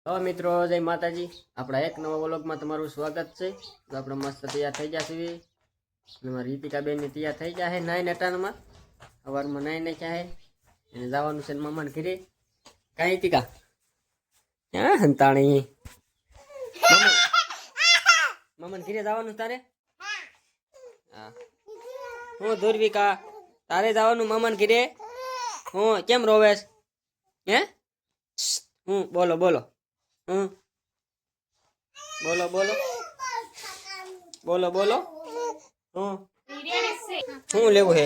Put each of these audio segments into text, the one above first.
તો મિત્રો જય માતાજી, આપણા એક નવા વ્લોગમાં તમારું સ્વાગત છે। તો આપણે મસ્ત તૈયાર થઈ ગયા છીએ। એમાં રીતિકાબેન ની તૈયાર થઈ ગયા છે નાઈ નટાણમાં, સવારમાં નાઈ ને ચાહે એને જવાનું છે મામાને ઘરે। કાંઈ રીતિકા ક્યાં હંતાણી મામાને ઘરે જવાનું તારે? હા હું ધુરવિકા તારે જવાનું મામાને ઘરે? હું કેમ રોવેશ? હે હું બોલો બોલો બોલો બોલો બોલો બોલો શું લેવું હે?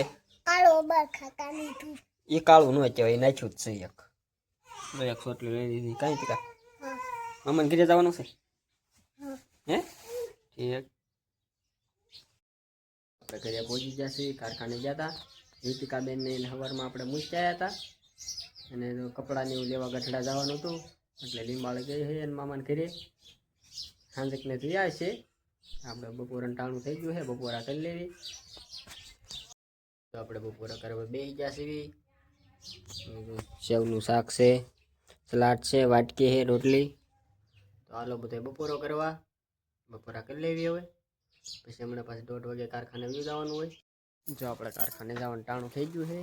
એ કાળું ન કહેવાય, નાખ્યું જ છે એક સોટલી લઈ દીધી। કાંઈ ટીકા મામાને ઘરે જવાનું છે? હે ઠીક, આપણે ઘરે પહોંચી ગયા છીએ। કારખાને ગયા હતા રીતિકાબેન ને સવારમાં આપણે મૂક્યા હતા અને કપડાને એવું લેવા ગઠડા જવાનું હતું એટલે લીંબાળે ગઈ છે અને મામાને ઘરે સાંજકને તૈયાર છે। આપણે બપોરનું ટાણું થઈ ગયું છે, બપોરા કરી લેવી। તો આપણે બપોરા કરવા બેસી ગયા છીએ। સેવનું શાક છે, સલાડ છે, વાટકી છે, રોટલી। તો હાલો બધા બપોરો કરવા, બપોરા કરી લેવી। હવે પછી હમણાં પાછું 1:30 વાગે કારખાને વ્યુ જવાનું હોય। જો આપણે કારખાને જવાનું ટાણું થઈ ગયું છે,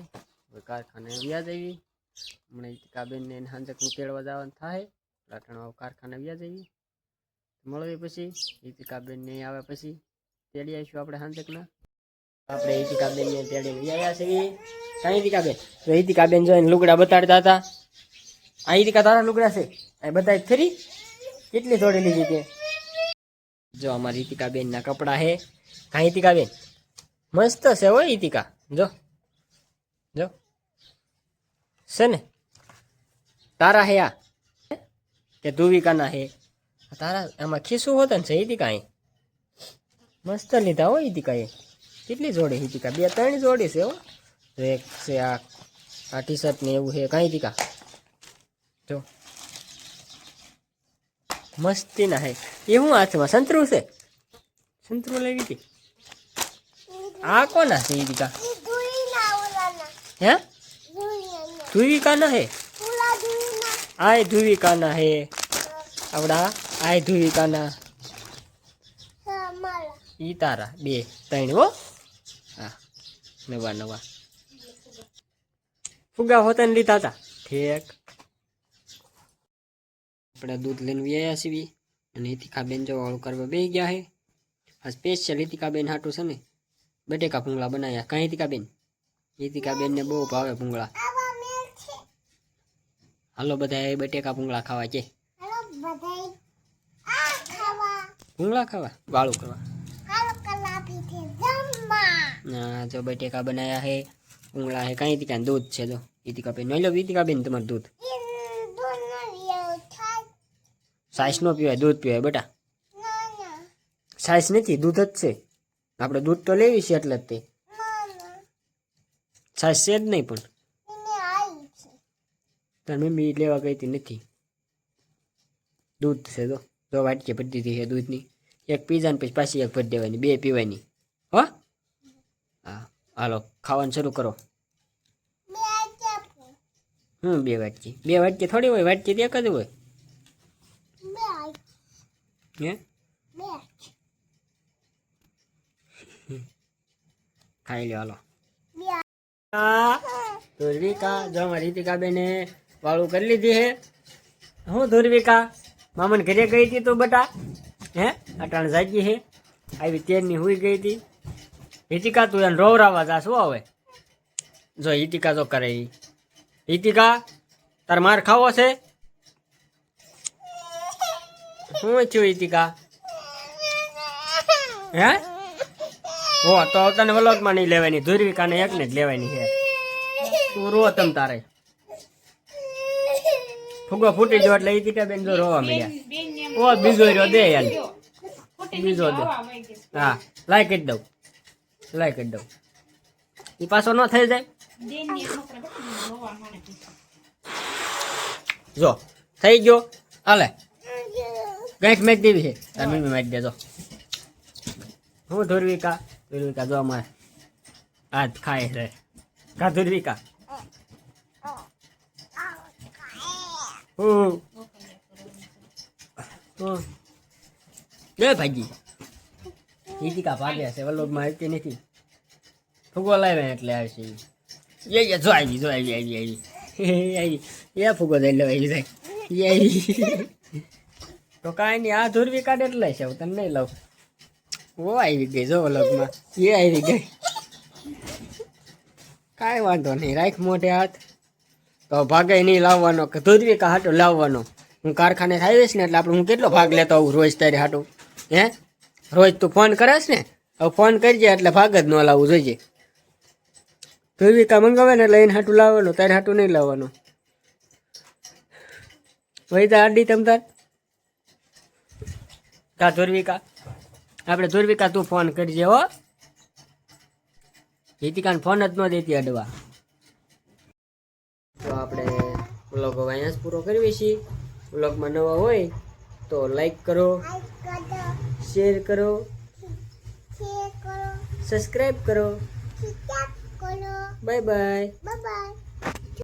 હવે કારખાને વ્યા જઈએ। હમણાં રીતિકાબેન ને સાંજકનું તેડવા જવાનું થાય, રાઠણ કારખાને વ્યા જઈએ। મળવી પછી રીતિકાબેન ને આવે પછી તેડી આવીશું આપણે સાંજકના। આપણે રીતિકાબેન ને તેડી આવ્યા છીએ। કાંઈ રીતિકાબેન? રીતિકાબેન જોઈને લુગડા બતાડતા હતા। આ રીતિકા તારા લુગડા છે? આ બતાવી ફરી કેટલી થોડી લીધી તે? જો અમારી રીતિકાબેન ના કપડા છે। કાંઈ રીતિકાબેન મસ્ત છે હો રીતિકા, જો જો છે ને? તારા હે આ કે ધુવિકાના હે? તારા આમાં ખીસું હોત ને છે રીતિકા? મસ્ત લીધા હો રીતિકા। એ કેટલી જોડી રીતિકા? 2-3 જોડી છે હો। એક છે આ ટી શર્ટ ને એવું છે। કાંઈ રીતિકા જો મસ્તી ના હે। એ હું હાથમાં સંતરું છે? સંતરું લેવી હતી? આ કોના છે રીતિકા? હે ધુવિકાના હે? આય ધુવિકાના હે આવડા? આય ધુવિકાના ઈ તારા 2-3 હો। હા નવા નવા ફુગા હોતા ને લીધા હતા। ઠીક, આપણે દૂધ લઈને વ્યાયા છીએ અને રીતિકાબેન જો વાળું કરવા બેસી ગયા છે। આ સ્પેશિયલ રીતિકાબેન હાટું છે ને બટેકા ભૂંગળા બનાવ્યા। કાંઈ રીતિકાબેન? રીતિકાબેન ને બહુ ભાવે ભૂંગળા। હાલો બધા બટેકા ભૂંગળા ખાવા છે। ભૂંગળા ખાવા વાળું કરવા? હા જો બટેકા બનાવ્યા છે, ભૂંગળા છે। કાંઈ રીતિકા દૂધ છે જો રીતિકાબેન નો લો। રીતિકાબેન તમારું દૂધ સાઈસ નો પીવાય, દૂધ પીવાય બેટા। સાઈસ નથી, દૂધ જ છે। આપણે દૂધ તો લેવી છે એટલે જ તે સાઈસ છે જ નહીં। પણ તાર મમ્મી લેવા ગઈ હતી નથી, દૂધ છે જો વાટકી ભરી દીધી છે દૂધની। એક પીઝા ને પછી પાછી એક ભરી દેવાની, 2 પીવાની હો। હા હાલો ખાવાનું શરૂ કરો। 2 વાટકી? 2 વાટકી થોડી હોય, વાટકી એક જ હોય હે। ખાઈ લો હાલો। ધુરવિકા જો અમારી રીતિકાબેને વાળું કરી લીધી છે। હું ધુરવિકા મામાને ઘરે ગઈ હતી તું બેટા? હે અટાણ જાગી છે આવી 13ની હુઈ ગઈ હતી। રીતિકા તું એને રોવરાવા જા શું હવે? જો રીતિકા તો કરે। રીતિકા તાર માર ખાવો છે? શું થયું રીતિકા? હે હો તો તને વ્લોગમાં નહીં લેવાની, ધુરવિકાને એકને જ લેવાની છે। તું રો તમ તારે ફુગો ફૂટી ગયો એટલે રીતિકાબેન જો રોવા મળ્યા। ઓ બીજો રહ્યો દે યાર, બીજો દે। હા લાઈ કરી દઉં, લાઈ કરી દઉં। એ પાછો ન થઈ જાય જો થઈ ગયો। હાલે ગાંઠ મેચ દેવી છે તાર મમ્મી મેચ દેજો। હું ધુરવિકા? ધુરવિકા જો અમારે હાથ ખાય છે। કા ધુરવિકા? હું બે ભાજી હિતિકા ભાગ્યા છે વલ્લભમાં આવતી નથી ફૂગો લાવ્યા એટલે આવશે એ જો આવી એ ફૂગો દઈ લો આવી જાય તો કાંઈ નહીં આ ધોરવી કાઢે એટલે છે તને નહીં લઉં ઓ આવી ગઈ જો વલ્લભમાં એ આવી ગઈ કાંઈ વાંધો નહીં રાખ મોઢે હાથ તો ભાગે નહીં લાવવાનો કે ધોરવી કા હાટો લાવવાનો હું કારખાને આવીશ ને એટલે આપણે હું કેટલો ભાગ લેતો આવું રોજ તારે હાટું હે રોજ તું ફોન કરેશ ને હવે ફોન કરજે એટલે ભાગ જ ન લાવવું જોઈએ ધોરવીકા મંગાવે ને એટલે એને હાટું લાવવાનું તારે હાટું નહીં લાવવાનું વહી તા આડી તમ તાર કા ધોરવીકા આપણે ધોરવીકા તું ફોન કરજે હો હિતિકાને ફોન જ ન દેતી અડવા તો આપણે વ્લોગ હવે અહીંયા જ પૂરો કરીએ છીએ વ્લોગમાં નવા હોય તો લાઈક કરો શેર કરો સબસ્ક્રાઈબ કરો બાય બાય.